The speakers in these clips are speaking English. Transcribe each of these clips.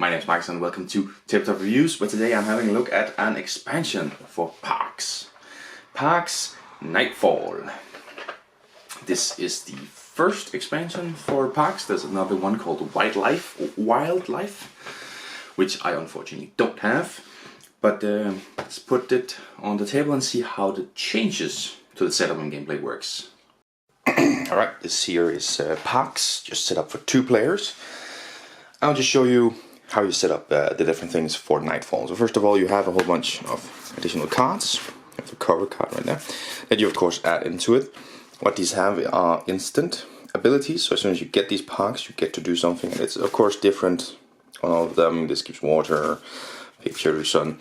my name is Max and welcome to Tabletop Reviews, where today I'm having a look at an expansion for Parks. Parks Nightfall. This is the first expansion for Parks. There's another one called Wildlife, which I unfortunately don't have. But let's put it on the table and see how the changes to the setup and gameplay works. Alright, this here is Parks, just set up for 2 players. I'll just show you how you set up the different things for Nightfall. So first of all, you have a whole bunch of additional cards. You have the cover card right there that you of course add into it. What these have are instant abilities, so as soon as you get these Parks, you get to do something, and it's of course different on all of them. This gives water, picture, sun.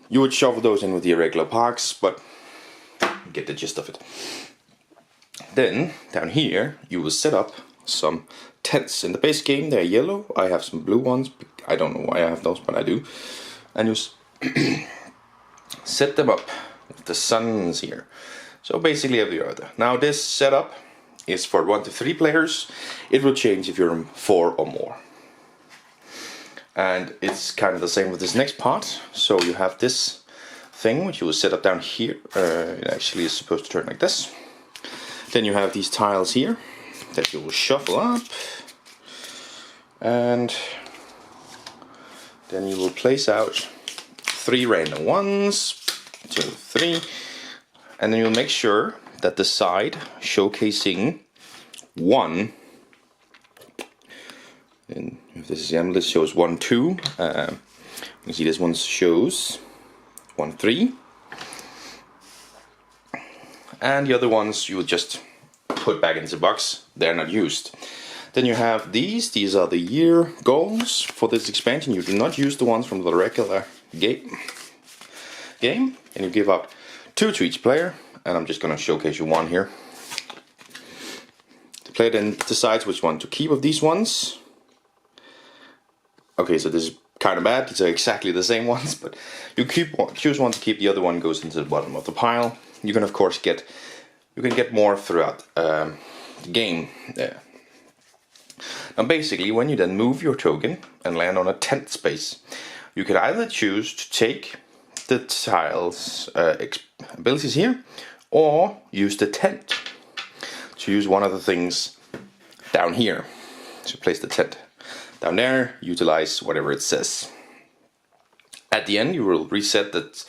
You would shuffle those in with the irregular Parks, but you get the gist of it. Then down here you will set up some tents. In the base game they're yellow. I have some blue ones. I don't know why I have those, but I do. And you set them up with the suns here. So basically every other. Now this setup is for 1 to 3 players. It will change if you're 4 or more. And it's kind of the same with this next part. So you have this thing which you will set up down here. It actually is supposed to turn like this. Then you have these tiles here that you will shuffle up, and then you will place out 3 random ones, 2, 3, and then you'll make sure that the side showcasing 1, and if this is the emblem, this shows 1, 2. You can see this one shows 1, 3. And the other ones you will just put back into the box. They're not used. Then you have these are the year goals for this expansion. You do not use the ones from the regular game, and you give out 2 to each player, and I'm just going to showcase you 1 here. The player then decides which one to keep of these ones. Okay, so this is kind of bad. These are exactly the same ones, but you choose one to keep. The other one goes into the bottom of the pile. You can of course get more throughout the game. Now basically, when you then move your token and land on a tent space, you can either choose to take the tiles abilities here, or use the tent to use one of the things down here. So place the tent down there, utilize whatever it says. At the end you will reset that.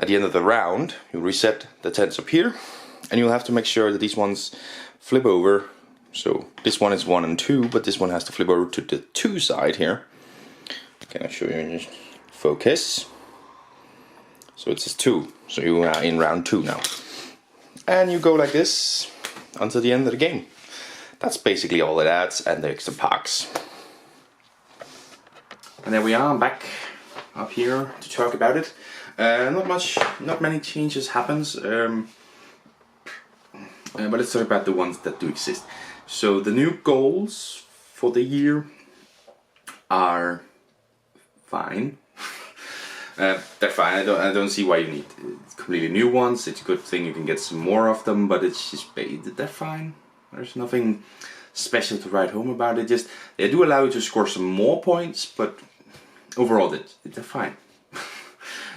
At the end of the round, you reset the tents up here, and you'll have to make sure that these ones flip over. So this one is 1 and 2, but this one has to flip over to the 2 side here. Can I show you in focus? So it says 2, so you are in round 2 now. And you go like this until the end of the game. That's basically all it adds, and the extra Parks. And there we are, I'm back up here to talk about it. Not many changes happens, but let's talk about the ones that do exist. So the new goals for the year are fine. They're fine. I don't see why you need completely new ones. It's a good thing you can get some more of them, but it's just they're fine. There's nothing special to write home about it. Just they do allow you to score some more points, but overall they're fine.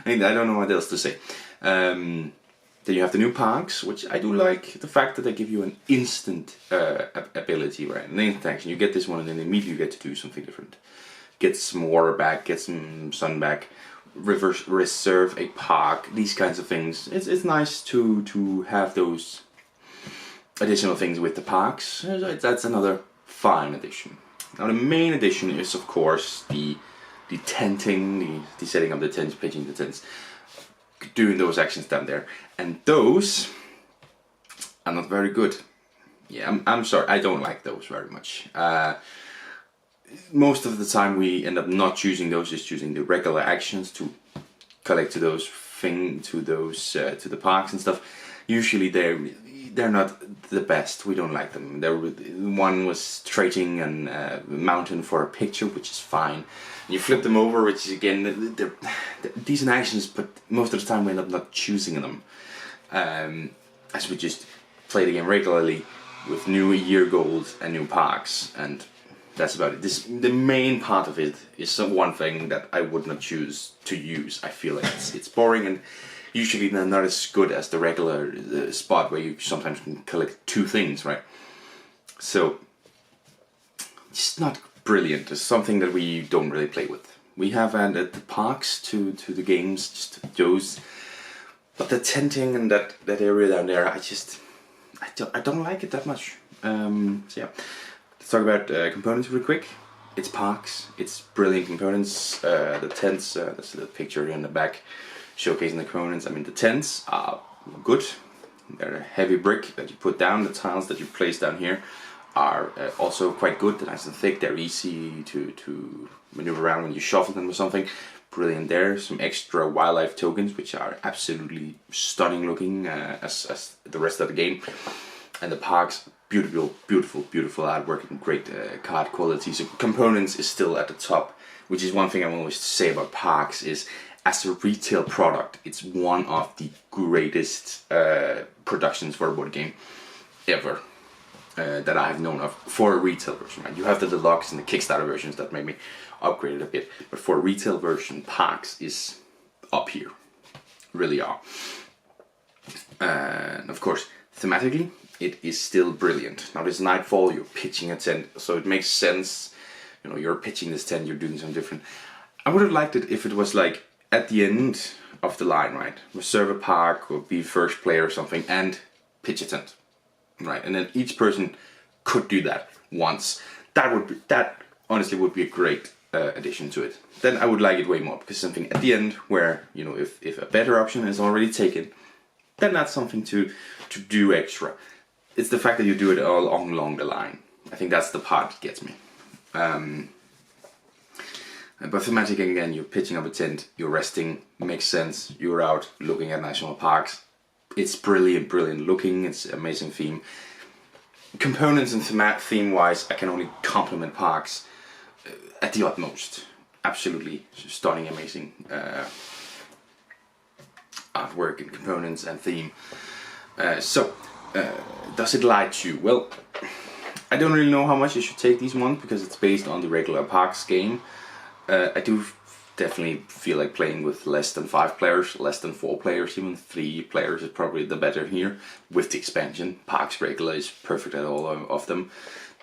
I don't know what else to say. Then you have the new Parks, which I do like the fact that they give you an instant ability, right? An instant action. You get this one and then immediately you get to do something different. Get some water back, get some sun back, reserve a park, these kinds of things. It's nice to have those additional things with the Parks. That's another fine addition. Now the main addition is of course the tenting, the setting up the tents, pitching the tents, doing those actions down there, and those are not very good. Yeah, I'm sorry, I don't like those very much. Most of the time we end up not choosing those, just choosing the regular actions to collect to those to the Parks and stuff. Usually they're not the best. We don't like them. One was trading a mountain for a picture, which is fine. You flip them over, which is again they're decent actions, but most of the time we end up not choosing them, as we just play the game regularly with new year goals and new Parks, and that's about it. The main part of it is one thing that I would not choose to use. I feel like it's boring and usually not as good as the regular spot where you sometimes can collect 2 things, right? So it's not brilliant. It's something that we don't really play with. We have added the parks to the games, just those. But the tenting and that area down there, I don't like it that much. So yeah, let's talk about components real quick. It's parks. It's brilliant components. The tents. That's the picture here in the back, showcasing the components. I mean, the tents are good. They're a heavy brick that you put down. The tiles that you place down here are also quite good. They're nice and thick. They're easy to maneuver around when you shuffle them or something. Brilliant there. Some extra wildlife tokens, which are absolutely stunning looking as the rest of the game. And the parks, beautiful artwork and great card quality. So components is still at the top, which is one thing I always say about parks is, as a retail product, it's one of the greatest productions for a board game ever. That I have known of for a retail version. Right? You have the deluxe and the Kickstarter versions that maybe upgraded a bit, but for a retail version, Parks is up here, really are. And of course, thematically, it is still brilliant. Now this Nightfall, you're pitching a tent, so it makes sense. You know, you're pitching this tent, you're doing something different. I would have liked it if it was like at the end of the line, right? Reserve a park or be first player or something and pitch a tent. Right, and then each person could do that once. That honestly would be a great addition to it. Then I would like it way more, because something at the end where, you know, if a better option is already taken, then that's something to do extra. It's the fact that you do it all along the line. I think that's the part that gets me. But thematic, again, you're pitching up a tent, you're resting, makes sense. You're out looking at national parks. It's brilliant looking, it's amazing theme. Components and theme-wise, I can only compliment Parks at the utmost. Absolutely stunning, amazing artwork and components and theme. Does it lie to you? Well, I don't really know how much you should take these ones, because it's based on the regular Parks game. I do definitely feel like playing with less than 5 players, less than 4 players, even 3 players is probably the better here. With the expansion, Parks regular is perfect at all of them.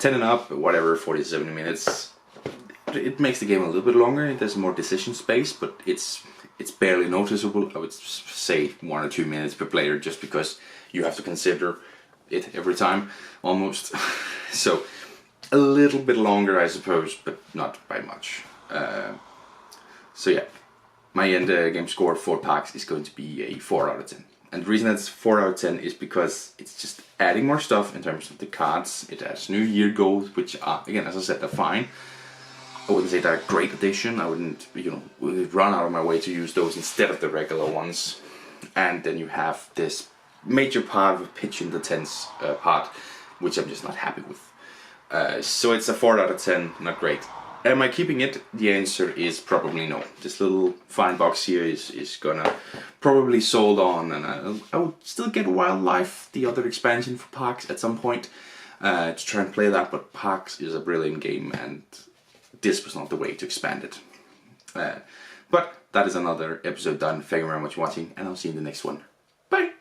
10 and up, whatever, 40 to 70 minutes. It makes the game a little bit longer. There's more decision space, but it's barely noticeable. I would say 1 or 2 minutes per player, just because you have to consider it every time, almost. So a little bit longer, I suppose, but not by much. So yeah, my end game score for Parks is going to be a 4 out of 10. And the reason it's 4 out of 10 is because it's just adding more stuff in terms of the cards. It adds New Year goals, which are, again, as I said, they're fine. I wouldn't say they're a great addition. I wouldn't, run out of my way to use those instead of the regular ones. And then you have this major part of pitching the tents part, which I'm just not happy with. So it's a 4 out of 10, not great. Am I keeping it? The answer is probably no. This little fine box here is gonna probably sold on, and I will still get Wildlife, the other expansion for Parks, at some point to try and play that, but Parks is a brilliant game and this was not the way to expand it. But that is another episode done. Thank you very much for watching, and I'll see you in the next one. Bye!